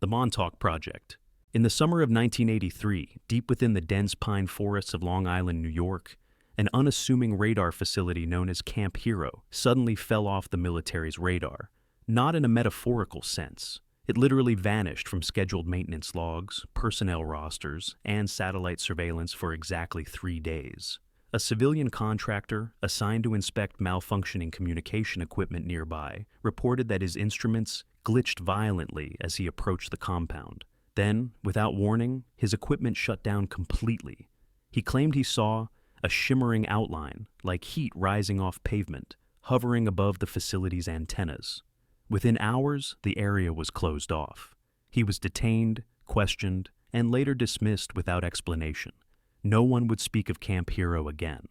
the Montauk Project. In the summer of 1983, deep within the dense pine forests of Long Island, New York, an unassuming radar facility known as Camp Hero suddenly fell off the military's radar. Not in a metaphorical sense. It literally vanished from scheduled maintenance logs, personnel rosters, and satellite surveillance for exactly 3 days. A civilian contractor, assigned to inspect malfunctioning communication equipment nearby, reported that his instruments glitched violently as he approached the compound. Then, without warning, his equipment shut down completely. He claimed he saw a shimmering outline, like heat rising off pavement, hovering above the facility's antennas. Within hours, the area was closed off. He was detained, questioned, and later dismissed without explanation. No one would speak of Camp Hero again.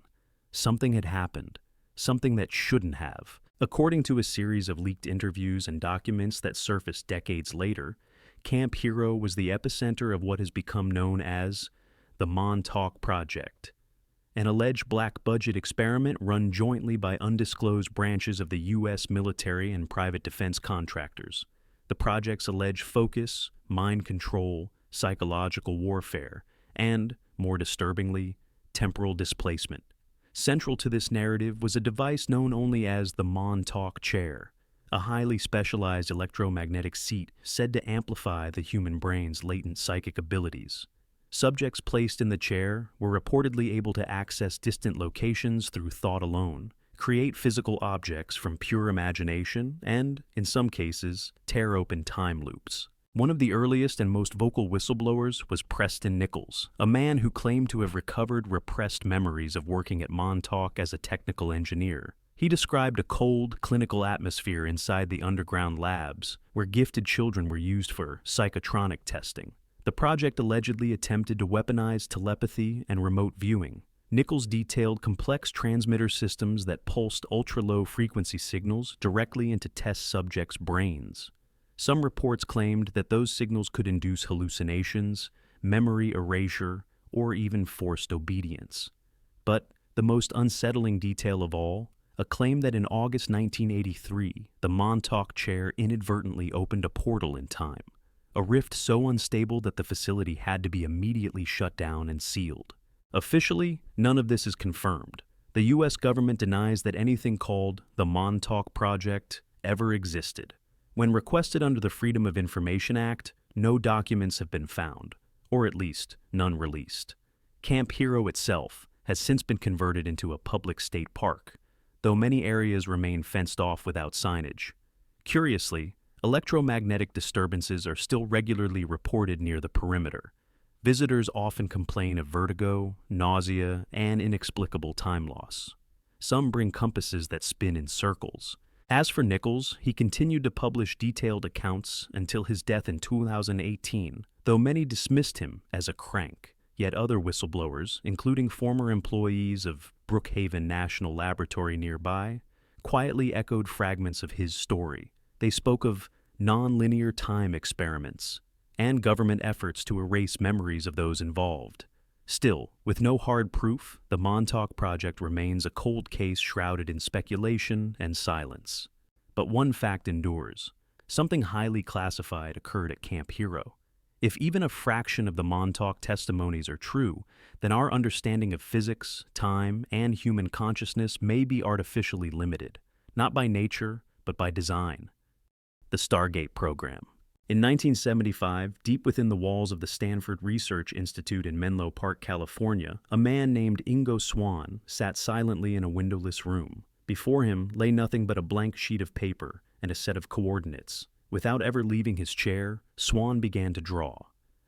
Something had happened, something that shouldn't have. According to a series of leaked interviews and documents that surfaced decades later, Camp Hero was the epicenter of what has become known as the Montauk Project, an alleged black-budget experiment run jointly by undisclosed branches of the U.S. military and private defense contractors. The project's alleged focus, mind control, psychological warfare, and, more disturbingly, temporal displacement. Central to this narrative was a device known only as the Montauk chair, a highly specialized electromagnetic seat said to amplify the human brain's latent psychic abilities. Subjects placed in the chair were reportedly able to access distant locations through thought alone, create physical objects from pure imagination, and, in some cases, tear open time loops. One of the earliest and most vocal whistleblowers was Preston Nichols, a man who claimed to have recovered repressed memories of working at Montauk as a technical engineer. He described a cold, clinical atmosphere inside the underground labs, where gifted children were used for psychotronic testing. The project allegedly attempted to weaponize telepathy and remote viewing. Nichols detailed complex transmitter systems that pulsed ultra-low frequency signals directly into test subjects' brains. Some reports claimed that those signals could induce hallucinations, memory erasure, or even forced obedience. But the most unsettling detail of all, a claim that in August 1983, the Montauk chair inadvertently opened a portal in time, a rift so unstable that the facility had to be immediately shut down and sealed. Officially, none of this is confirmed. The U.S. government denies that anything called the Montauk Project ever existed. When requested under the Freedom of Information Act, no documents have been found, or at least none released. Camp Hero itself has since been converted into a public state park, though many areas remain fenced off without signage. Curiously, electromagnetic disturbances are still regularly reported near the perimeter. Visitors often complain of vertigo, nausea, and inexplicable time loss. Some bring compasses that spin in circles. As for Nichols, he continued to publish detailed accounts until his death in 2018, though many dismissed him as a crank. Yet other whistleblowers, including former employees of Brookhaven National Laboratory nearby, quietly echoed fragments of his story. They spoke of non-linear time experiments and government efforts to erase memories of those involved. Still, with no hard proof, the Montauk Project remains a cold case shrouded in speculation and silence. But one fact endures. Something highly classified occurred at Camp Hero. If even a fraction of the Montauk testimonies are true, then our understanding of physics, time, and human consciousness may be artificially limited, not by nature, but by design. The Stargate Program. In 1975, deep within the walls of the Stanford Research Institute in Menlo Park, California, a man named Ingo Swann sat silently in a windowless room. Before him lay nothing but a blank sheet of paper and a set of coordinates. Without ever leaving his chair, Swann began to draw.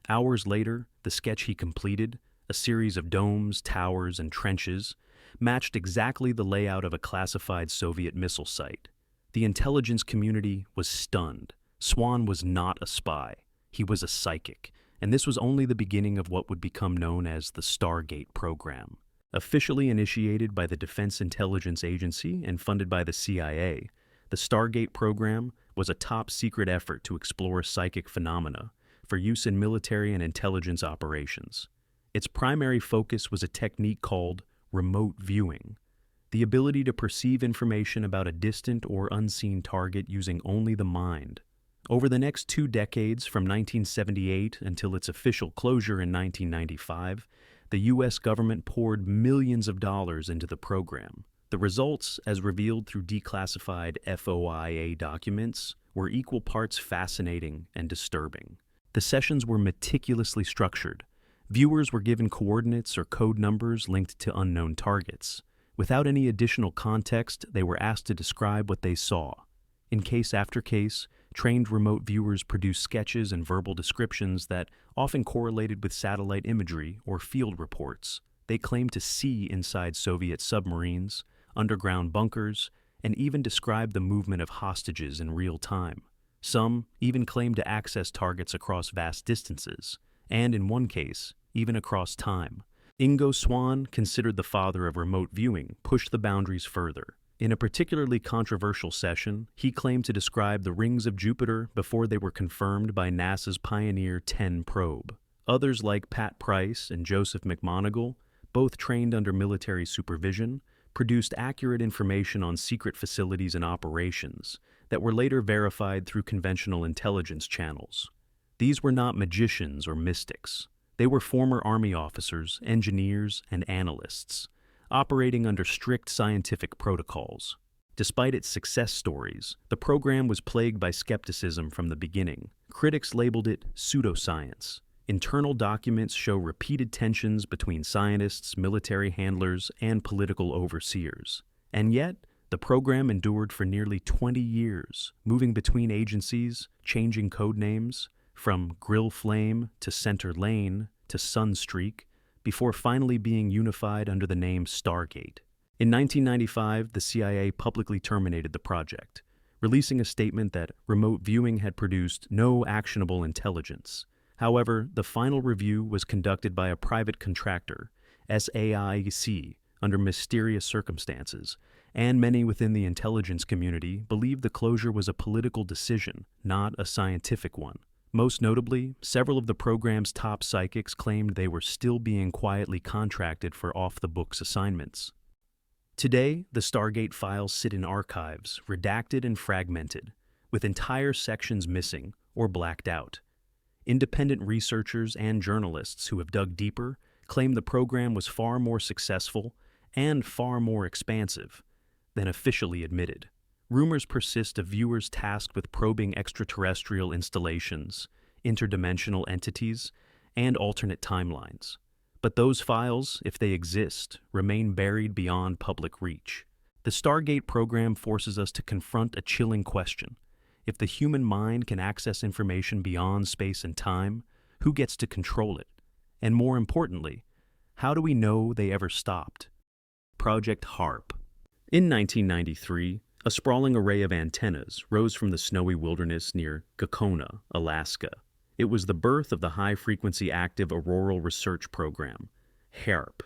Hours later, the sketch he completed, a series of domes, towers, and trenches, matched exactly the layout of a classified Soviet missile site. The intelligence community was stunned. Swann was not a spy. He was a psychic, and this was only the beginning of what would become known as the Stargate Program. Officially initiated by the Defense Intelligence Agency and funded by the CIA, the Stargate Program was a top-secret effort to explore psychic phenomena for use in military and intelligence operations. Its primary focus was a technique called remote viewing, the ability to perceive information about a distant or unseen target using only the mind. Over the next 2 decades, from 1978 until its official closure in 1995, the U.S. government poured millions of dollars into the program. The results, as revealed through declassified FOIA documents, were equal parts fascinating and disturbing. The sessions were meticulously structured. Viewers were given coordinates or code numbers linked to unknown targets. Without any additional context, they were asked to describe what they saw. In case after case, trained remote viewers produced sketches and verbal descriptions that often correlated with satellite imagery or field reports. They claimed to see inside Soviet submarines, underground bunkers, and even described the movement of hostages in real time. Some even claimed to access targets across vast distances, and in one case, even across time. Ingo Swann, considered the father of remote viewing, pushed the boundaries further. In a particularly controversial session, he claimed to describe the rings of Jupiter before they were confirmed by NASA's Pioneer 10 probe. Others like Pat Price and Joseph McMoneagle, both trained under military supervision, produced accurate information on secret facilities and operations that were later verified through conventional intelligence channels. These were not magicians or mystics. They were former Army officers, engineers, and analysts, operating under strict scientific protocols. Despite its success stories, the program was plagued by skepticism from the beginning. Critics labeled it pseudoscience. Internal documents show repeated tensions between scientists, military handlers, and political overseers. And yet, the program endured for nearly 20 years, moving between agencies, changing code names, from Grill Flame to Center Lane to Sunstreak, before finally being unified under the name Stargate. In 1995, the CIA publicly terminated the project, releasing a statement that remote viewing had produced no actionable intelligence. However, the final review was conducted by a private contractor, SAIC, under mysterious circumstances, and many within the intelligence community believed the closure was a political decision, not a scientific one. Most notably, several of the program's top psychics claimed they were still being quietly contracted for off-the-books assignments. Today, the Stargate files sit in archives, redacted and fragmented, with entire sections missing or blacked out. Independent researchers and journalists who have dug deeper claim the program was far more successful and far more expansive than officially admitted. Rumors persist of viewers tasked with probing extraterrestrial installations, interdimensional entities, and alternate timelines. But those files, if they exist, remain buried beyond public reach. The Stargate program forces us to confront a chilling question. If the human mind can access information beyond space and time, who gets to control it? And more importantly, how do we know they ever stopped? Project HAARP. In 1993, a sprawling array of antennas rose from the snowy wilderness near Gakona, Alaska. It was the birth of the High-Frequency Active Auroral Research Program, HAARP.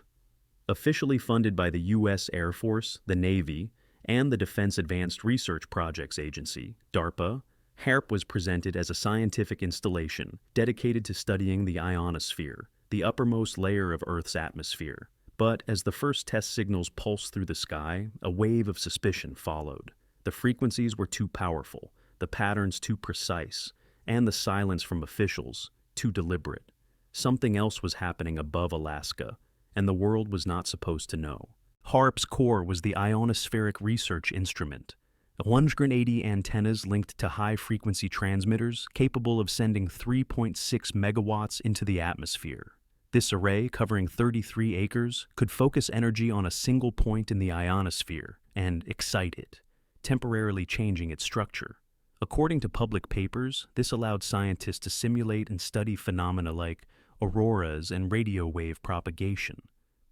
Officially funded by the U.S. Air Force, the Navy, and the Defense Advanced Research Projects Agency, DARPA, HAARP was presented as a scientific installation dedicated to studying the ionosphere, the uppermost layer of Earth's atmosphere. But as the first test signals pulsed through the sky, a wave of suspicion followed. The frequencies were too powerful, the patterns too precise, and the silence from officials too deliberate. Something else was happening above Alaska, and the world was not supposed to know. HAARP's core was the ionospheric research instrument, 180 antennas linked to high-frequency transmitters capable of sending 3.6 megawatts into the atmosphere. This array, covering 33 acres, could focus energy on a single point in the ionosphere and excite it, temporarily changing its structure. According to public papers, this allowed scientists to simulate and study phenomena like auroras and radio wave propagation.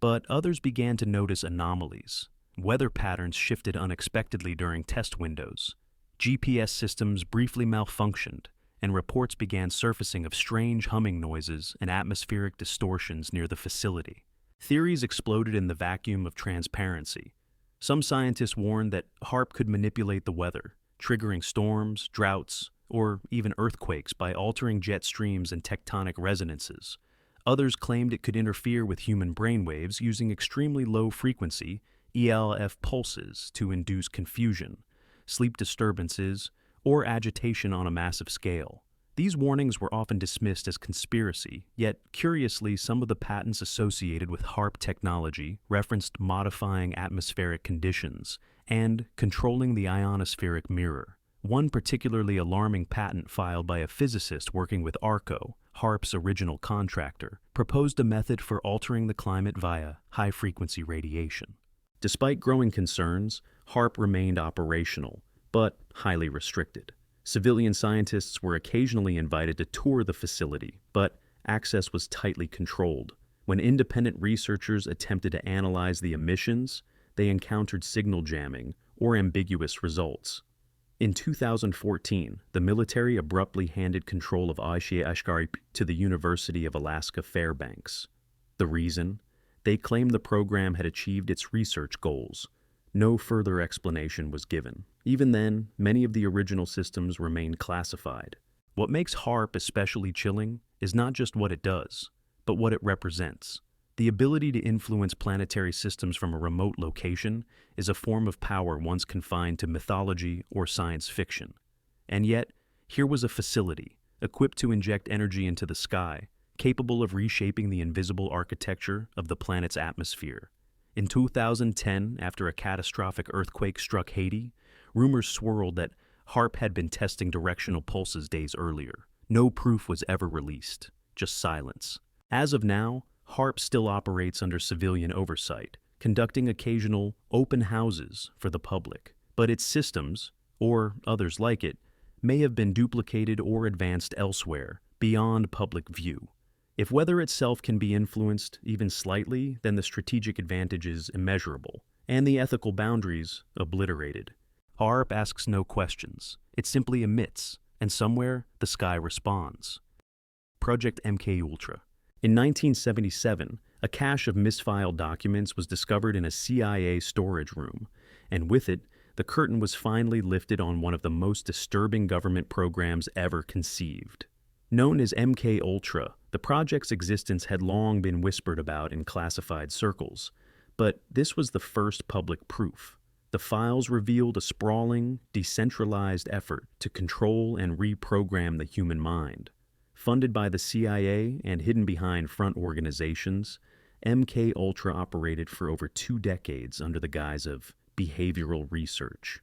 But others began to notice anomalies. Weather patterns shifted unexpectedly during test windows. GPS systems briefly malfunctioned, and reports began surfacing of strange humming noises and atmospheric distortions near the facility. Theories exploded in the vacuum of transparency. Some scientists warned that HAARP could manipulate the weather, triggering storms, droughts, or even earthquakes by altering jet streams and tectonic resonances. Others claimed it could interfere with human brainwaves using extremely low-frequency ELF pulses to induce confusion, sleep disturbances, or agitation on a massive scale. These warnings were often dismissed as conspiracy, yet curiously some of the patents associated with HAARP technology referenced modifying atmospheric conditions and controlling the ionospheric mirror. One particularly alarming patent filed by a physicist working with ARCO, HAARP's original contractor, proposed a method for altering the climate via high-frequency radiation. Despite growing concerns, HAARP remained operational, but highly restricted. Civilian scientists were occasionally invited to tour the facility, but access was tightly controlled. When independent researchers attempted to analyze the emissions, they encountered signal jamming or ambiguous results. In 2014, the military abruptly handed control of HAARP to the University of Alaska Fairbanks. The reason? They claimed the program had achieved its research goals. No further explanation was given. Even then, many of the original systems remained classified. What makes HAARP especially chilling is not just what it does, but what it represents. The ability to influence planetary systems from a remote location is a form of power once confined to mythology or science fiction. And yet, here was a facility, equipped to inject energy into the sky, capable of reshaping the invisible architecture of the planet's atmosphere. In 2010, after a catastrophic earthquake struck Haiti, rumors swirled that HAARP had been testing directional pulses days earlier. No proof was ever released, just silence. As of now, HAARP still operates under civilian oversight, conducting occasional open houses for the public. But its systems, or others like it, may have been duplicated or advanced elsewhere, beyond public view. If weather itself can be influenced, even slightly, then the strategic advantage is immeasurable, and the ethical boundaries obliterated. HAARP asks no questions. It simply emits, and somewhere the sky responds. Project MKUltra. In 1977, a cache of misfiled documents was discovered in a CIA storage room, and with it, the curtain was finally lifted on one of the most disturbing government programs ever conceived. Known as MKUltra, the project's existence had long been whispered about in classified circles, but this was the first public proof. The files revealed a sprawling, decentralized effort to control and reprogram the human mind. Funded by the CIA and hidden behind front organizations, MKUltra operated for over 2 decades under the guise of behavioral research.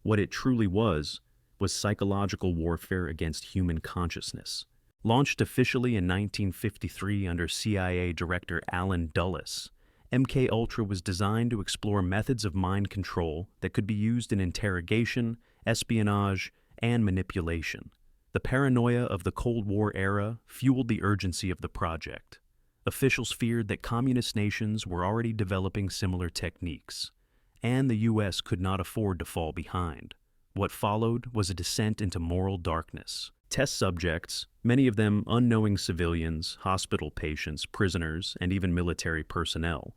What it truly was psychological warfare against human consciousness. Launched officially in 1953 under CIA Director Allen Dulles, MKUltra was designed to explore methods of mind control that could be used in interrogation, espionage, and manipulation. The paranoia of the Cold War era fueled the urgency of the project. Officials feared that communist nations were already developing similar techniques, and the U.S. could not afford to fall behind. What followed was a descent into moral darkness. Test subjects, many of them unknowing civilians, hospital patients, prisoners, and even military personnel,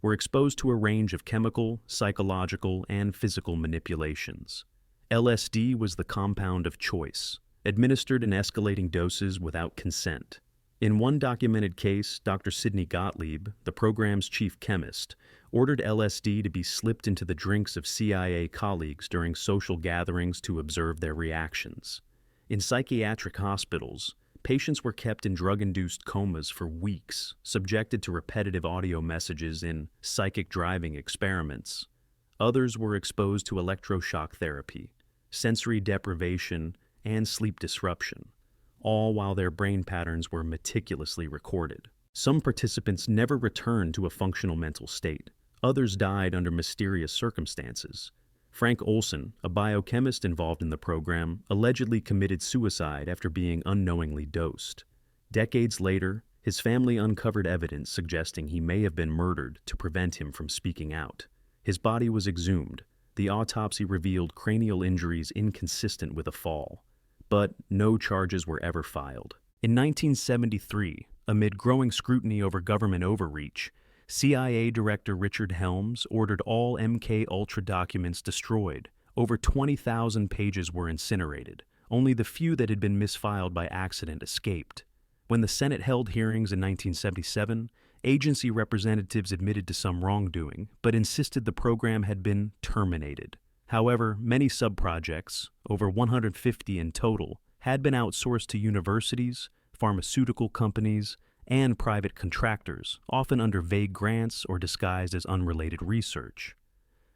were exposed to a range of chemical, psychological, and physical manipulations. LSD was the compound of choice, administered in escalating doses without consent. In one documented case, Dr. Sidney Gottlieb, the program's chief chemist, ordered LSD to be slipped into the drinks of CIA colleagues during social gatherings to observe their reactions. In psychiatric hospitals, patients were kept in drug-induced comas for weeks, subjected to repetitive audio messages in psychic driving experiments. Others were exposed to electroshock therapy, sensory deprivation, and sleep disruption, all while their brain patterns were meticulously recorded. Some participants never returned to a functional mental state. Others died under mysterious circumstances. Frank Olson, a biochemist involved in the program, allegedly committed suicide after being unknowingly dosed. Decades later, his family uncovered evidence suggesting he may have been murdered to prevent him from speaking out. His body was exhumed. The autopsy revealed cranial injuries inconsistent with a fall, but no charges were ever filed. In 1973, amid growing scrutiny over government overreach, CIA Director Richard Helms ordered all MKUltra documents destroyed. Over 20,000 pages were incinerated. Only the few that had been misfiled by accident escaped. When the Senate held hearings in 1977, agency representatives admitted to some wrongdoing, but insisted the program had been terminated. However, many subprojects, over 150 in total, had been outsourced to universities, pharmaceutical companies, and private contractors, often under vague grants or disguised as unrelated research.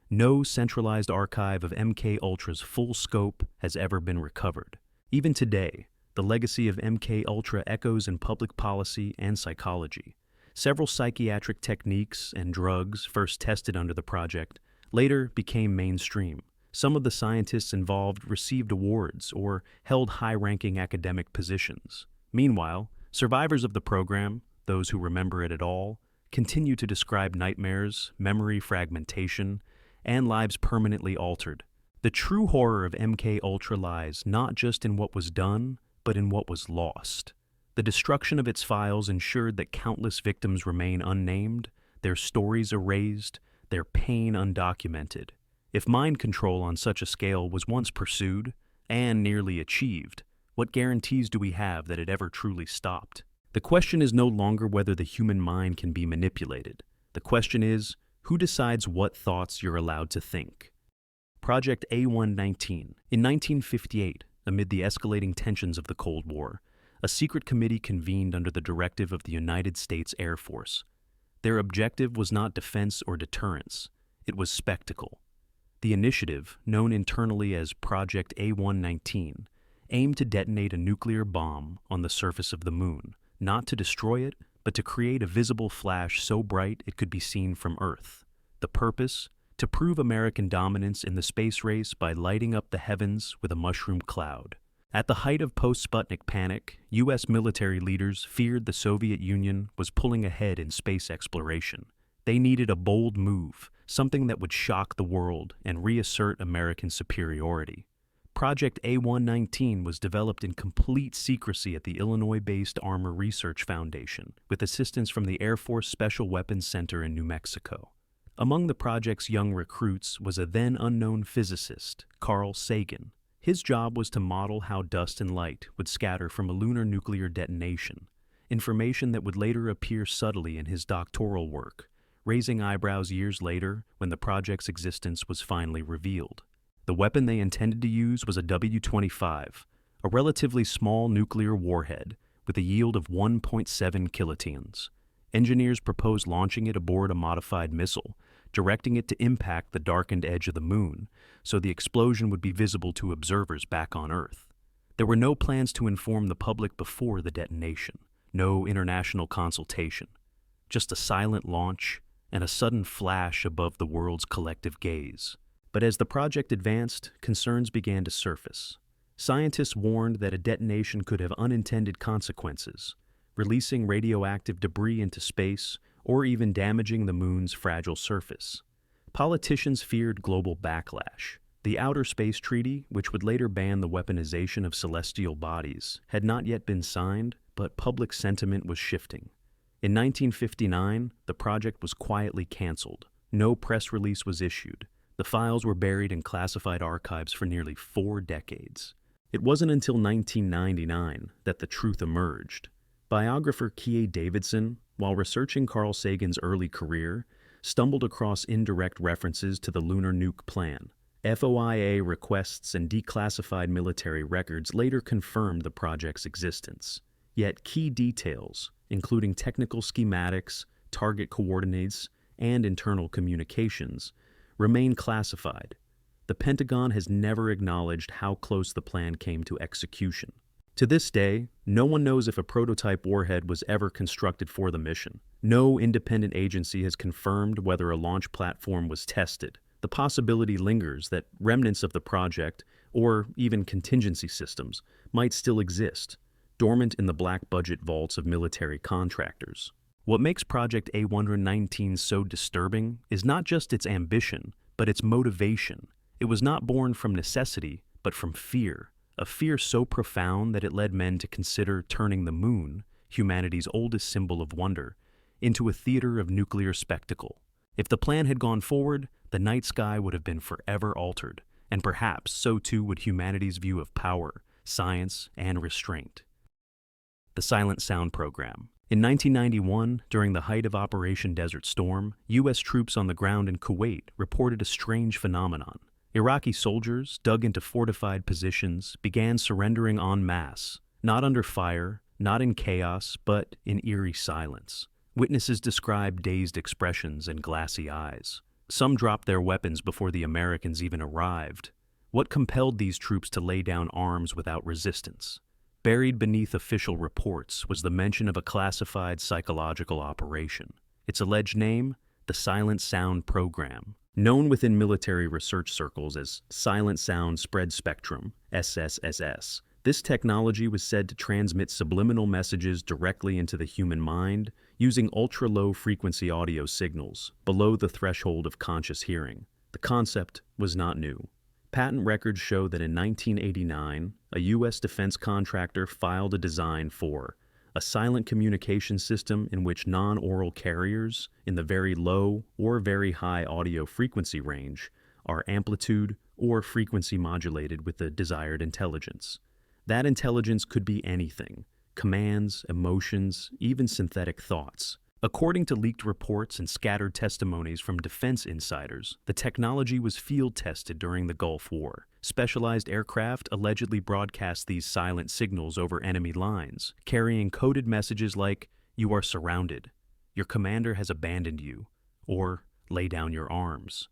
No centralized archive of MK Ultra's full scope has ever been recovered. Even today, the legacy of MK Ultra echoes in public policy and psychology. Several psychiatric techniques and drugs first tested under the project later became mainstream. Some of the scientists involved received awards or held high-ranking academic positions. Meanwhile, survivors of the program, those who remember it at all, continue to describe nightmares, memory fragmentation, and lives permanently altered. The true horror of MK Ultra lies not just in what was done, but in what was lost. The destruction of its files ensured that countless victims remain unnamed, their stories erased, their pain undocumented. If mind control on such a scale was once pursued, and nearly achieved, what guarantees do we have that it ever truly stopped? The question is no longer whether the human mind can be manipulated. The question is, who decides what thoughts you're allowed to think? Project A119. In 1958, amid the escalating tensions of the Cold War, a secret committee convened under the directive of the United States Air Force. Their objective was not defense or deterrence, it was spectacle. The initiative, known internally as Project A119, aimed to detonate a nuclear bomb on the surface of the moon, not to destroy it, but to create a visible flash so bright it could be seen from Earth. The purpose? To prove American dominance in the space race by lighting up the heavens with a mushroom cloud. At the height of post-Sputnik panic, U.S. military leaders feared the Soviet Union was pulling ahead in space exploration. They needed a bold move, something that would shock the world and reassert American superiority. Project A119 was developed in complete secrecy at the Illinois-based Armor Research Foundation, with assistance from the Air Force Special Weapons Center in New Mexico. Among the project's young recruits was a then-unknown physicist, Carl Sagan. His job was to model how dust and light would scatter from a lunar nuclear detonation, information that would later appear subtly in his doctoral work, raising eyebrows years later when the project's existence was finally revealed. The weapon they intended to use was a W-25, a relatively small nuclear warhead with a yield of 1.7 kilotons. Engineers proposed launching it aboard a modified missile, directing it to impact the darkened edge of the moon, so the explosion would be visible to observers back on Earth. There were no plans to inform the public before the detonation, no international consultation, just a silent launch and a sudden flash above the world's collective gaze. But as the project advanced, concerns began to surface. Scientists warned that a detonation could have unintended consequences, releasing radioactive debris into space or even damaging the moon's fragile surface. Politicians feared global backlash. The Outer Space Treaty, which would later ban the weaponization of celestial bodies, had not yet been signed, but public sentiment was shifting. In 1959, the project was quietly canceled. No press release was issued. The files were buried in classified archives for nearly 4 decades. It wasn't until 1999 that the truth emerged. Biographer Kieh Davidson, while researching Carl Sagan's early career, stumbled across indirect references to the lunar nuke plan. FOIA requests and declassified military records later confirmed the project's existence. Yet key details, including technical schematics, target coordinates, and internal communications, remain classified. The Pentagon has never acknowledged how close the plan came to execution. To this day, no one knows if a prototype warhead was ever constructed for the mission. No independent agency has confirmed whether a launch platform was tested. The possibility lingers that remnants of the project, or even contingency systems, might still exist, dormant in the black budget vaults of military contractors. What makes Project A119 so disturbing is not just its ambition, but its motivation. It was not born from necessity, but from fear. A fear so profound that it led men to consider turning the moon, humanity's oldest symbol of wonder, into a theater of nuclear spectacle. If the plan had gone forward, the night sky would have been forever altered, and perhaps so too would humanity's view of power, science, and restraint. The Silent Sound Program. In 1991, during the height of Operation Desert Storm, U.S. troops on the ground in Kuwait reported a strange phenomenon. Iraqi soldiers, dug into fortified positions, began surrendering en masse, not under fire, not in chaos, but in eerie silence. Witnesses described dazed expressions and glassy eyes. Some dropped their weapons before the Americans even arrived. What compelled these troops to lay down arms without resistance? Buried beneath official reports was the mention of a classified psychological operation. Its alleged name? The Silent Sound Program. Known within military research circles as Silent Sound Spread Spectrum, SSSS, this technology was said to transmit subliminal messages directly into the human mind using ultra-low frequency audio signals below the threshold of conscious hearing. The concept was not new. Patent records show that in 1989, a U.S. defense contractor filed a design for a silent communication system in which non-oral carriers in the very low or very high audio frequency range are amplitude or frequency modulated with the desired intelligence. That intelligence could be anything: commands, emotions, even synthetic thoughts. According to leaked reports and scattered testimonies from defense insiders, the technology was field-tested during the Gulf War. Specialized aircraft allegedly broadcast these silent signals over enemy lines, carrying coded messages like, "You are surrounded," "Your commander has abandoned you," or "Lay down your arms."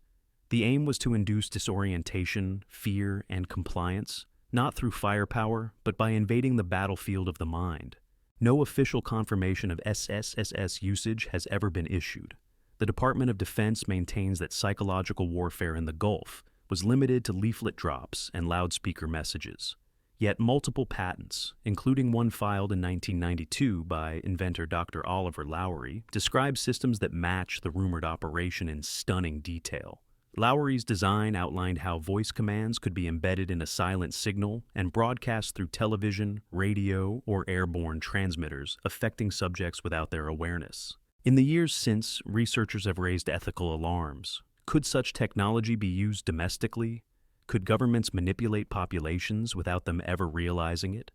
The aim was to induce disorientation, fear, and compliance, not through firepower, but by invading the battlefield of the mind. No official confirmation of SSSS usage has ever been issued. The Department of Defense maintains that psychological warfare in the Gulf was limited to leaflet drops and loudspeaker messages. Yet multiple patents, including one filed in 1992 by inventor Dr. Oliver Lowery, describe systems that match the rumored operation in stunning detail. Lowery's design outlined how voice commands could be embedded in a silent signal and broadcast through television, radio, or airborne transmitters, affecting subjects without their awareness. In the years since, researchers have raised ethical alarms. Could such technology be used domestically? Could governments manipulate populations without them ever realizing it?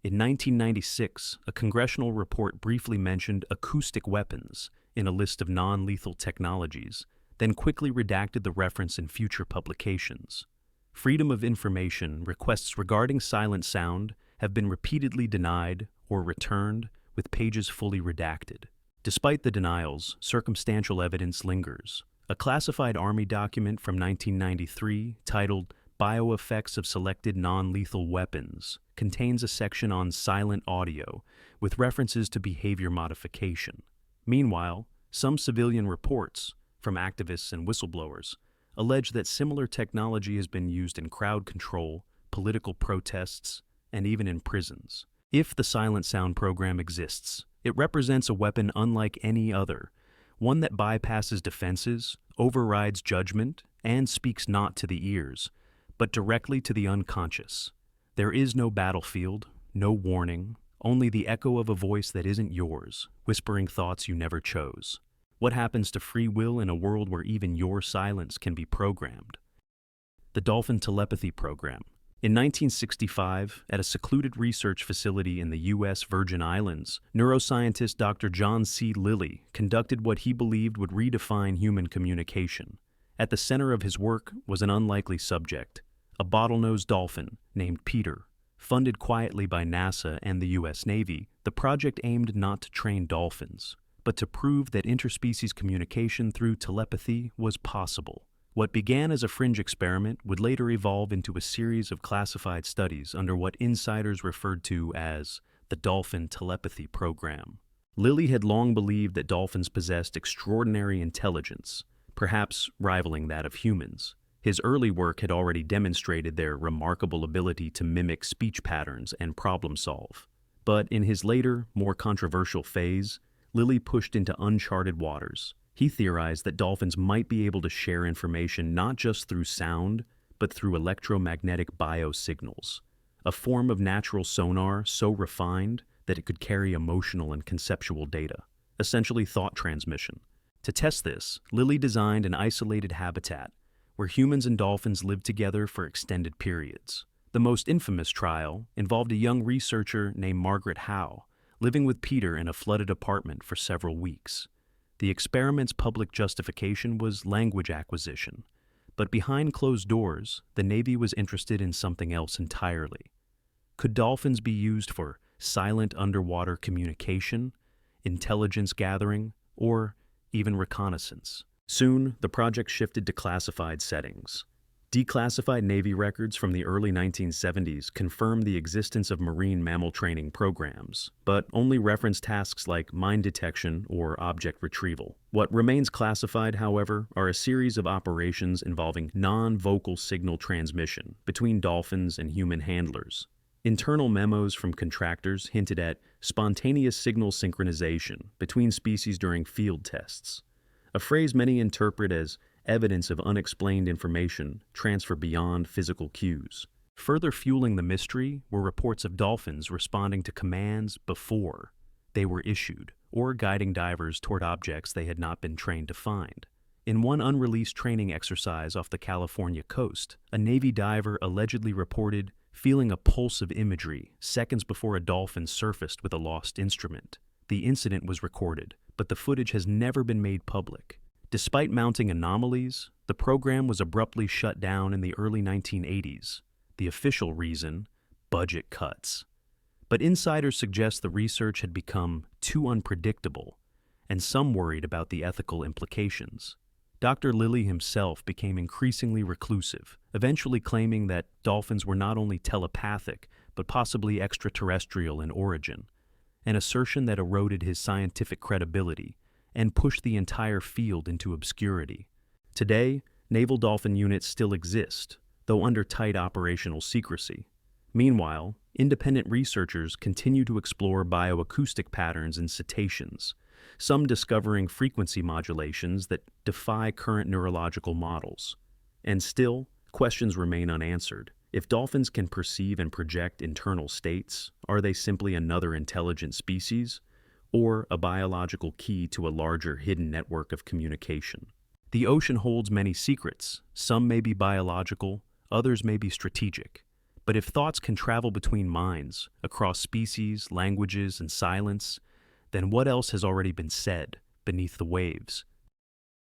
In 1996, a congressional report briefly mentioned acoustic weapons in a list of non-lethal technologies, then quickly redacted the reference in future publications. Freedom of information requests regarding silent sound have been repeatedly denied or returned with pages fully redacted. Despite the denials, circumstantial evidence lingers. A classified Army document from 1993 titled Bioeffects of Selected Non-Lethal Weapons contains a section on silent audio with references to behavior modification. Meanwhile, some civilian reports from activists and whistleblowers allege that similar technology has been used in crowd control, political protests, and even in prisons. If the Silent Sound Program exists, it represents a weapon unlike any other, one that bypasses defenses, overrides judgment, and speaks not to the ears, but directly to the unconscious. There is no battlefield, no warning, only the echo of a voice that isn't yours, whispering thoughts you never chose. What happens to free will in a world where even your silence can be programmed? The Dolphin Telepathy Program. In 1965, at a secluded research facility in the U.S. Virgin Islands, neuroscientist Dr. John C. Lilly conducted what he believed would redefine human communication. At the center of his work was an unlikely subject, a bottlenose dolphin named Peter. Funded quietly by NASA and the U.S. Navy, the project aimed not to train dolphins, but to prove that interspecies communication through telepathy was possible. What began as a fringe experiment would later evolve into a series of classified studies under what insiders referred to as the Dolphin Telepathy Program. Lilly had long believed that dolphins possessed extraordinary intelligence, perhaps rivaling that of humans. His early work had already demonstrated their remarkable ability to mimic speech patterns and problem solve. But in his later, more controversial phase, Lilly pushed into uncharted waters. He theorized that dolphins might be able to share information not just through sound, but through electromagnetic biosignals, a form of natural sonar so refined that it could carry emotional and conceptual data, essentially thought transmission. To test this, Lilly designed an isolated habitat where humans and dolphins lived together for extended periods. The most infamous trial involved a young researcher named Margaret Howe, living with Peter in a flooded apartment for several weeks. The experiment's public justification was language acquisition. But behind closed doors, the Navy was interested in something else entirely. Could dolphins be used for silent underwater communication, intelligence gathering, or even reconnaissance? Soon, the project shifted to classified settings. Declassified Navy records from the early 1970s confirmed the existence of marine mammal training programs, but only reference tasks like mine detection or object retrieval. What remains classified, however, are a series of operations involving non-vocal signal transmission between dolphins and human handlers. Internal memos from contractors hinted at spontaneous signal synchronization between species during field tests, a phrase many interpret as evidence of unexplained information transfer beyond physical cues. Further fueling the mystery were reports of dolphins responding to commands before they were issued, or guiding divers toward objects they had not been trained to find. In one unreleased training exercise off the California coast, a Navy diver allegedly reported feeling a pulse of imagery seconds before a dolphin surfaced with a lost instrument. The incident was recorded, but the footage has never been made public. Despite mounting anomalies, the program was abruptly shut down in the early 1980s. The official reason? Budget cuts. But insiders suggest the research had become too unpredictable, and some worried about the ethical implications. Dr. Lilly himself became increasingly reclusive, eventually claiming that dolphins were not only telepathic, but possibly extraterrestrial in origin, an assertion that eroded his scientific credibility and pushed the entire field into obscurity. Today, naval dolphin units still exist, though under tight operational secrecy. Meanwhile, independent researchers continue to explore bioacoustic patterns in cetaceans, some discovering frequency modulations that defy current neurological models. And still, questions remain unanswered. If dolphins can perceive and project internal states, are they simply another intelligent species, or a biological key to a larger hidden network of communication? The ocean holds many secrets. Some may be biological, others may be strategic. But if thoughts can travel between minds, across species, languages, and silence, then what else has already been said beneath the waves?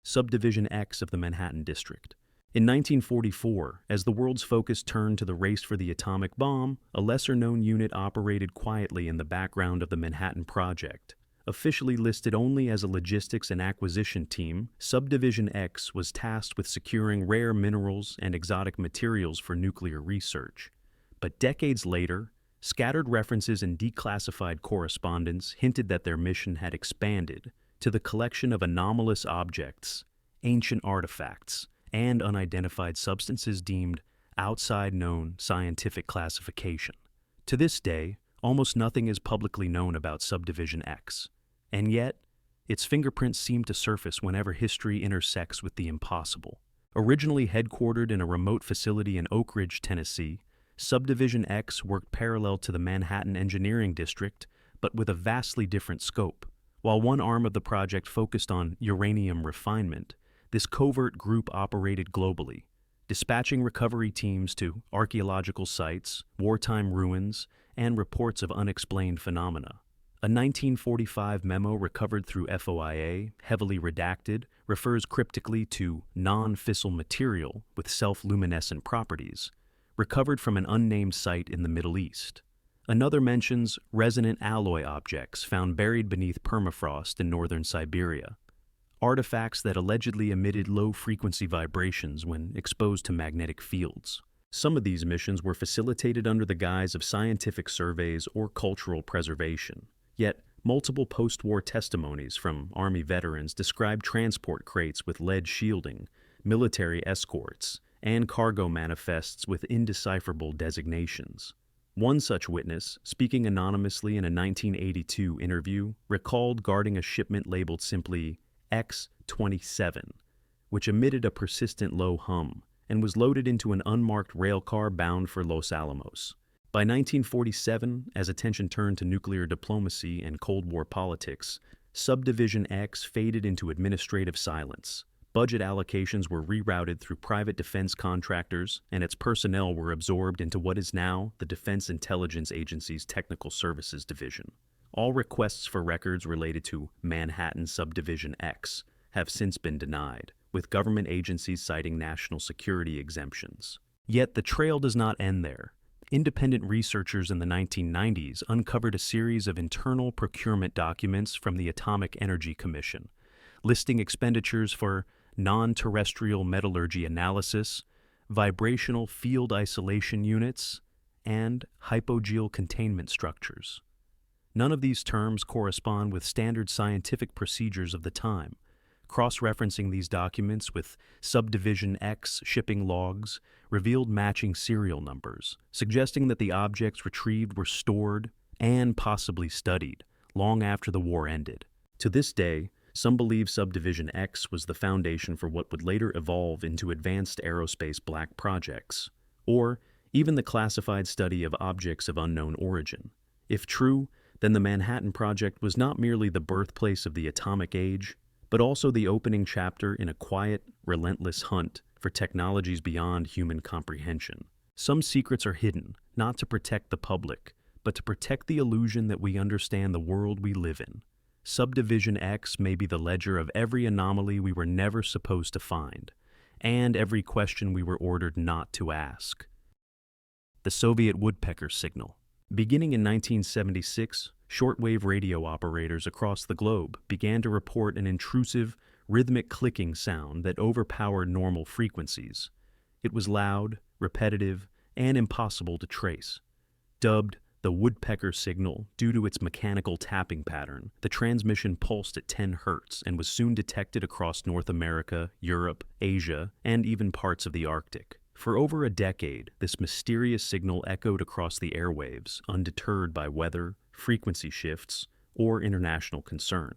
Subdivision X of the Manhattan District. In 1944, as the world's focus turned to the race for the atomic bomb, a lesser-known unit operated quietly in the background of the Manhattan Project. Officially listed only as a logistics and acquisition team, Subdivision X was tasked with securing rare minerals and exotic materials for nuclear research. But decades later, scattered references in declassified correspondence hinted that their mission had expanded to the collection of anomalous objects, ancient artifacts, and unidentified substances deemed outside known scientific classification. To this day, almost nothing is publicly known about Subdivision X, and yet, its fingerprints seem to surface whenever history intersects with the impossible. Originally headquartered in a remote facility in Oak Ridge, Tennessee, Subdivision X worked parallel to the Manhattan Engineering District, but with a vastly different scope. While one arm of the project focused on uranium refinement, this covert group operated globally, dispatching recovery teams to archaeological sites, wartime ruins, and reports of unexplained phenomena. A 1945 memo recovered through FOIA, heavily redacted, refers cryptically to non-fissile material with self-luminescent properties, recovered from an unnamed site in the Middle East. Another mentions resonant alloy objects found buried beneath permafrost in northern Siberia, artifacts that allegedly emitted low-frequency vibrations when exposed to magnetic fields. Some of these missions were facilitated under the guise of scientific surveys or cultural preservation. Yet, multiple post-war testimonies from Army veterans describe transport crates with lead shielding, military escorts, and cargo manifests with indecipherable designations. One such witness, speaking anonymously in a 1982 interview, recalled guarding a shipment labeled simply X-27, which emitted a persistent low hum and was loaded into an unmarked railcar bound for Los Alamos. By 1947, as attention turned to nuclear diplomacy and Cold War politics, Subdivision X faded into administrative silence. Budget allocations were rerouted through private defense contractors, and its personnel were absorbed into what is now the Defense Intelligence Agency's Technical Services Division. All requests for records related to Manhattan Subdivision X have since been denied, with government agencies citing national security exemptions. Yet the trail does not end there. Independent researchers in the 1990s uncovered a series of internal procurement documents from the Atomic Energy Commission, listing expenditures for non-terrestrial metallurgy analysis, vibrational field isolation units, and hypogeal containment structures. None of these terms correspond with standard scientific procedures of the time. Cross-referencing these documents with Subdivision X shipping logs revealed matching serial numbers, suggesting that the objects retrieved were stored and possibly studied long after the war ended. To this day, some believe Subdivision X was the foundation for what would later evolve into advanced aerospace black projects, or even the classified study of objects of unknown origin. If true, then the Manhattan Project was not merely the birthplace of the atomic age, but also the opening chapter in a quiet, relentless hunt for technologies beyond human comprehension. Some secrets are hidden, not to protect the public, but to protect the illusion that we understand the world we live in. Subdivision X may be the ledger of every anomaly we were never supposed to find, and every question we were ordered not to ask. The Soviet Woodpecker signal. Beginning in 1976, shortwave radio operators across the globe began to report an intrusive, rhythmic clicking sound that overpowered normal frequencies. It was loud, repetitive, and impossible to trace. Dubbed the Woodpecker signal due to its mechanical tapping pattern, the transmission pulsed at 10 Hz and was soon detected across North America, Europe, Asia, and even parts of the Arctic. For over a decade, this mysterious signal echoed across the airwaves, undeterred by weather, frequency shifts, or international concern.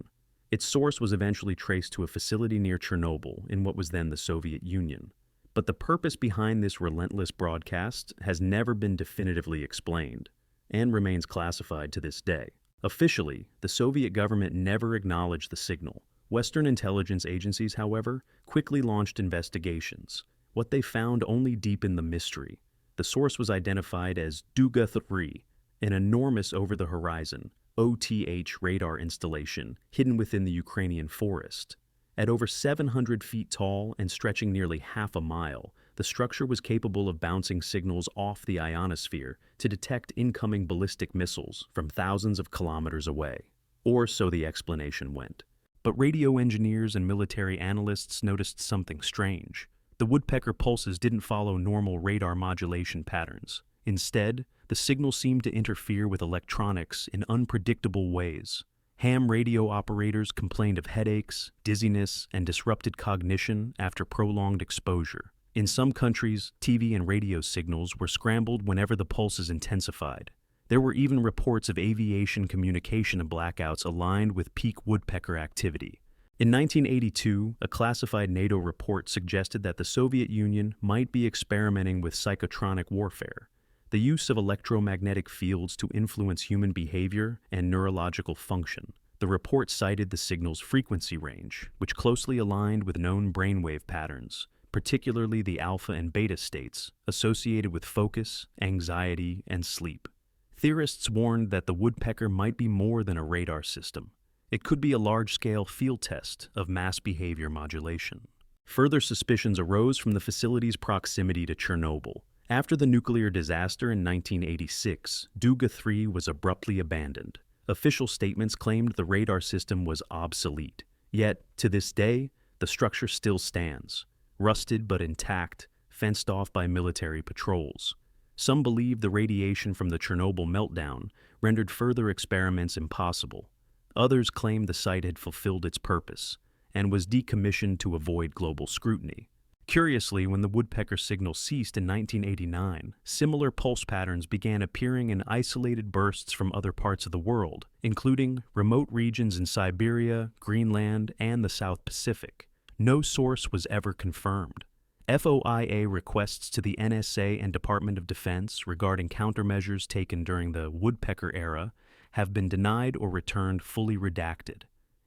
Its source was eventually traced to a facility near Chernobyl in what was then the Soviet Union. But the purpose behind this relentless broadcast has never been definitively explained, and remains classified to this day. Officially, the Soviet government never acknowledged the signal. Western intelligence agencies, however, quickly launched investigations. What they found only deepened the mystery. The source was identified as Duga-3, an enormous over-the-horizon, OTH radar installation hidden within the Ukrainian forest. At over 700 feet tall and stretching nearly half a mile, the structure was capable of bouncing signals off the ionosphere to detect incoming ballistic missiles from thousands of kilometers away. Or so the explanation went. But radio engineers and military analysts noticed something strange. The Woodpecker pulses didn't follow normal radar modulation patterns. Instead, the signal seemed to interfere with electronics in unpredictable ways. Ham radio operators complained of headaches, dizziness, and disrupted cognition after prolonged exposure. In some countries, TV and radio signals were scrambled whenever the pulses intensified. There were even reports of aviation communication blackouts aligned with peak woodpecker activity. In 1982, a classified NATO report suggested that the Soviet Union might be experimenting with psychotronic warfare, the use of electromagnetic fields to influence human behavior and neurological function. The report cited the signal's frequency range, which closely aligned with known brainwave patterns, particularly the alpha and beta states associated with focus, anxiety, and sleep. Theorists warned that the woodpecker might be more than a radar system. It could be a large-scale field test of mass behavior modulation. Further suspicions arose from the facility's proximity to Chernobyl. After the nuclear disaster in 1986, Duga-3 was abruptly abandoned. Official statements claimed the radar system was obsolete. Yet, to this day, the structure still stands, rusted but intact, fenced off by military patrols. Some believe the radiation from the Chernobyl meltdown rendered further experiments impossible. Others claimed the site had fulfilled its purpose and was decommissioned to avoid global scrutiny. Curiously, when the woodpecker signal ceased in 1989, similar pulse patterns began appearing in isolated bursts from other parts of the world, including remote regions in Siberia, Greenland, and the South Pacific. No source was ever confirmed. FOIA requests to the NSA and Department of Defense regarding countermeasures taken during the Woodpecker era have been denied or returned fully redacted.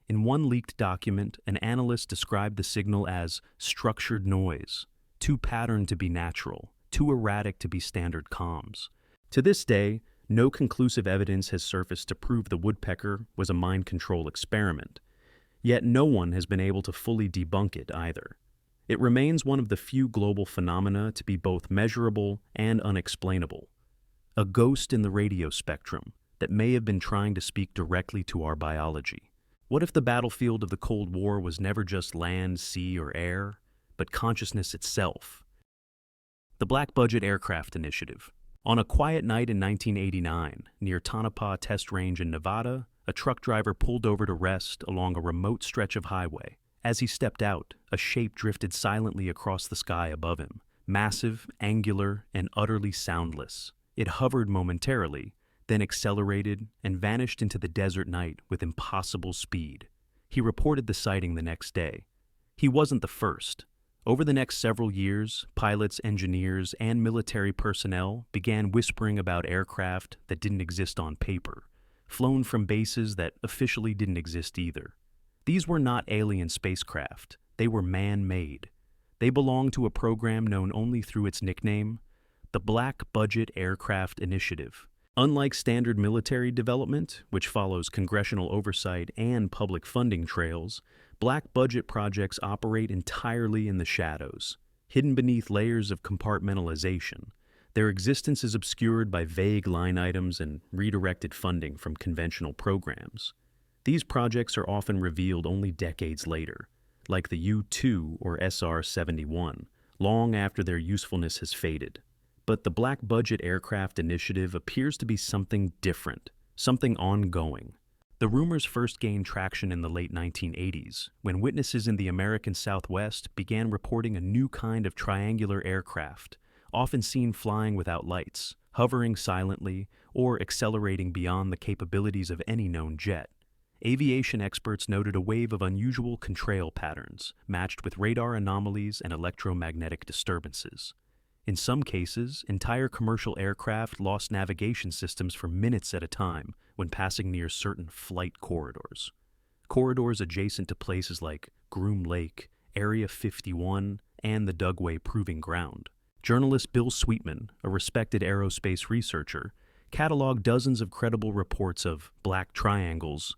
In one leaked document, an analyst described the signal as structured noise, too patterned to be natural, too erratic to be standard comms. To this day, no conclusive evidence has surfaced to prove the woodpecker was a mind control experiment. Yet no one has been able to fully debunk it either. It remains one of the few global phenomena to be both measurable and unexplainable. A ghost in the radio spectrum that may have been trying to speak directly to our biology. What if the battlefield of the Cold War was never just land, sea, or air, but consciousness itself? The Black Budget Aircraft Initiative. On a quiet night in 1989, near Tonopah Test Range in Nevada, a truck driver pulled over to rest along a remote stretch of highway. As he stepped out, a shape drifted silently across the sky above him, massive, angular, and utterly soundless. It hovered momentarily, then accelerated and vanished into the desert night with impossible speed. He reported the sighting the next day. He wasn't the first. Over the next several years, pilots, engineers, and military personnel began whispering about aircraft that didn't exist on paper, flown from bases that officially didn't exist either. These were not alien spacecraft. They were man-made. They belonged to a program known only through its nickname, the Black Budget Aircraft Initiative. Unlike standard military development, which follows congressional oversight and public funding trails, black budget projects operate entirely in the shadows, hidden beneath layers of compartmentalization. Their existence is obscured by vague line items and redirected funding from conventional programs. These projects are often revealed only decades later, like the U-2 or SR-71, long after their usefulness has faded. But the Black Budget Aircraft Initiative appears to be something different, something ongoing. The rumors first gained traction in the late 1980s, when witnesses in the American Southwest began reporting a new kind of triangular aircraft, often seen flying without lights, hovering silently, or accelerating beyond the capabilities of any known jet. Aviation experts noted a wave of unusual contrail patterns, matched with radar anomalies and electromagnetic disturbances. In some cases, entire commercial aircraft lost navigation systems for minutes at a time when passing near certain flight corridors. Corridors adjacent to places like Groom Lake, Area 51, and the Dugway Proving Ground. Journalist Bill Sweetman, a respected aerospace researcher, cataloged dozens of credible reports of black triangles,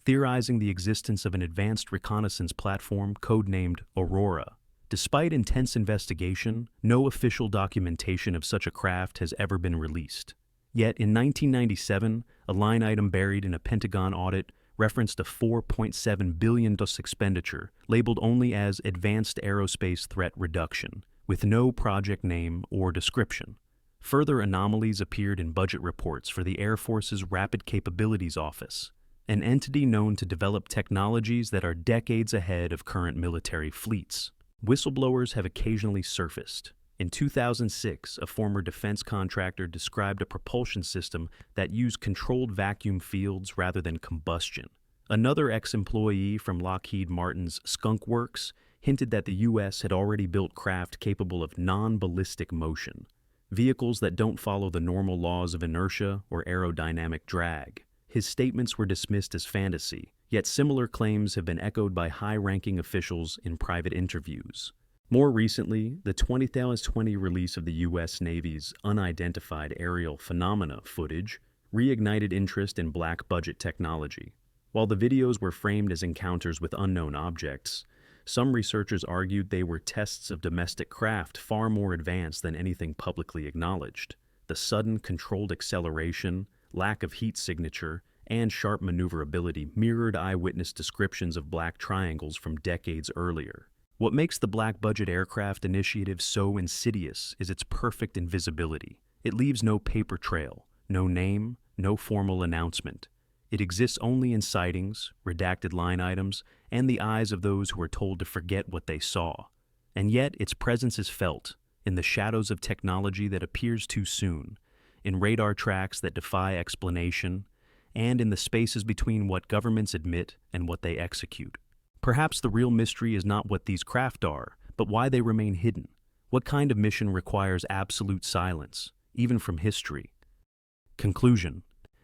theorizing the existence of an advanced reconnaissance platform codenamed Aurora. Despite intense investigation, no official documentation of such a craft has ever been released. Yet in 1997, a line item buried in a Pentagon audit referenced a $4.7 billion expenditure labeled only as Advanced Aerospace Threat Reduction, with no project name or description. Further anomalies appeared in budget reports for the Air Force's Rapid Capabilities Office, an entity known to develop technologies that are decades ahead of current military fleets. Whistleblowers have occasionally surfaced. In 2006, a former defense contractor described a propulsion system that used controlled vacuum fields rather than combustion. Another ex-employee from Lockheed Martin's Skunk Works hinted that the U.S. had already built craft capable of non-ballistic motion, vehicles that don't follow the normal laws of inertia or aerodynamic drag. His statements were dismissed as fantasy, yet similar claims have been echoed by high-ranking officials in private interviews. More recently, the 2020 release of the U.S. Navy's unidentified aerial phenomena footage reignited interest in black budget technology. While the videos were framed as encounters with unknown objects, some researchers argued they were tests of domestic craft far more advanced than anything publicly acknowledged. The sudden, controlled acceleration, lack of heat signature, and sharp maneuverability mirrored eyewitness descriptions of black triangles from decades earlier. What makes the Black Budget Aircraft Initiative so insidious is its perfect invisibility. It leaves no paper trail, no name, no formal announcement. It exists only in sightings, redacted line items, and the eyes of those who are told to forget what they saw. And yet its presence is felt, in the shadows of technology that appears too soon, in radar tracks that defy explanation, and in the spaces between what governments admit and what they execute. Perhaps the real mystery is not what these craft are, but why they remain hidden. What kind of mission requires absolute silence, even from history? Conclusion.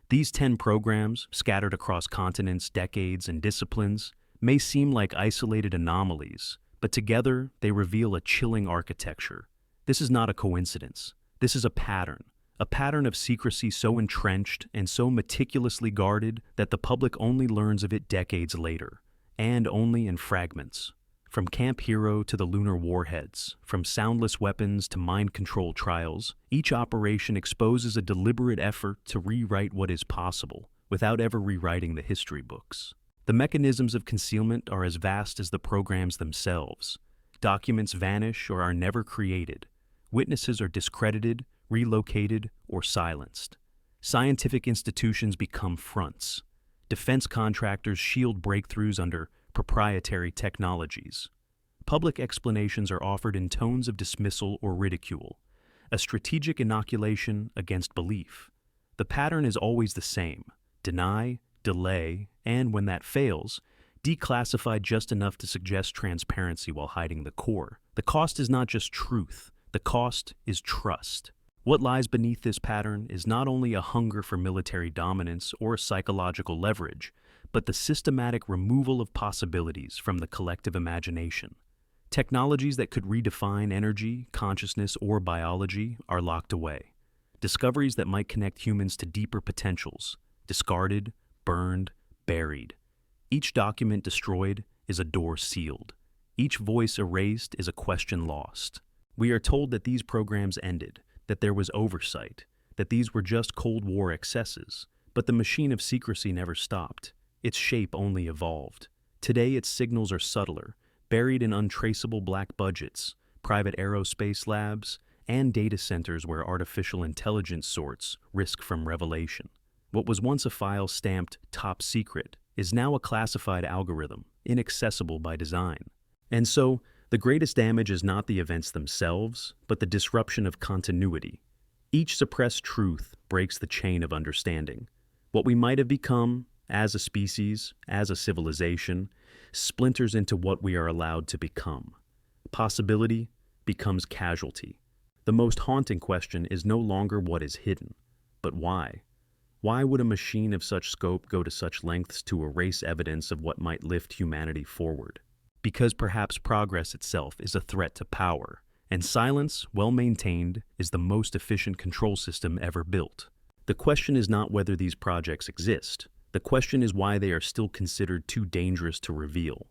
These 10 programs, scattered across continents, decades, and disciplines, may seem like isolated anomalies, but together they reveal a chilling architecture. This is not a coincidence. This is a pattern of secrecy so entrenched and so meticulously guarded that the public only learns of it decades later, and only in fragments. From Camp Hero to the lunar warheads, from soundless weapons to mind control trials, each operation exposes a deliberate effort to rewrite what is possible without ever rewriting the history books. The mechanisms of concealment are as vast as the programs themselves. Documents vanish or are never created. Witnesses are discredited, relocated, or silenced. Scientific institutions become fronts. Defense contractors shield breakthroughs under proprietary technologies. Public explanations are offered in tones of dismissal or ridicule, a strategic inoculation against belief. The pattern is always the same: deny, delay, and when that fails, declassify just enough to suggest transparency while hiding the core. The cost is not just truth, the cost is trust. What lies beneath this pattern is not only a hunger for military dominance or psychological leverage, but the systematic removal of possibilities from the collective imagination. Technologies that could redefine energy, consciousness, or biology are locked away. Discoveries that might connect humans to deeper potentials, discarded, burned, buried. Each document destroyed is a door sealed. Each voice erased is a question lost. We are told that these programs ended, that there was oversight, that these were just Cold War excesses, but the machine of secrecy never stopped. Its shape only evolved. Today its signals are subtler, buried in untraceable black budgets, private aerospace labs, and data centers where artificial intelligence sorts risk from revelation. What was once a file stamped top secret is now a classified algorithm, inaccessible by design. And so, the greatest damage is not the events themselves, but the disruption of continuity. Each suppressed truth breaks the chain of understanding. What we might have become, as a species, as a civilization, splinters into what we are allowed to become. Possibility becomes casualty. The most haunting question is no longer what is hidden, but why. Why would a machine of such scope go to such lengths to erase evidence of what might lift humanity forward? Because perhaps progress itself is a threat to power, and silence, well maintained, is the most efficient control system ever built. The question is not whether these projects exist. The question is why they are still considered too dangerous to reveal.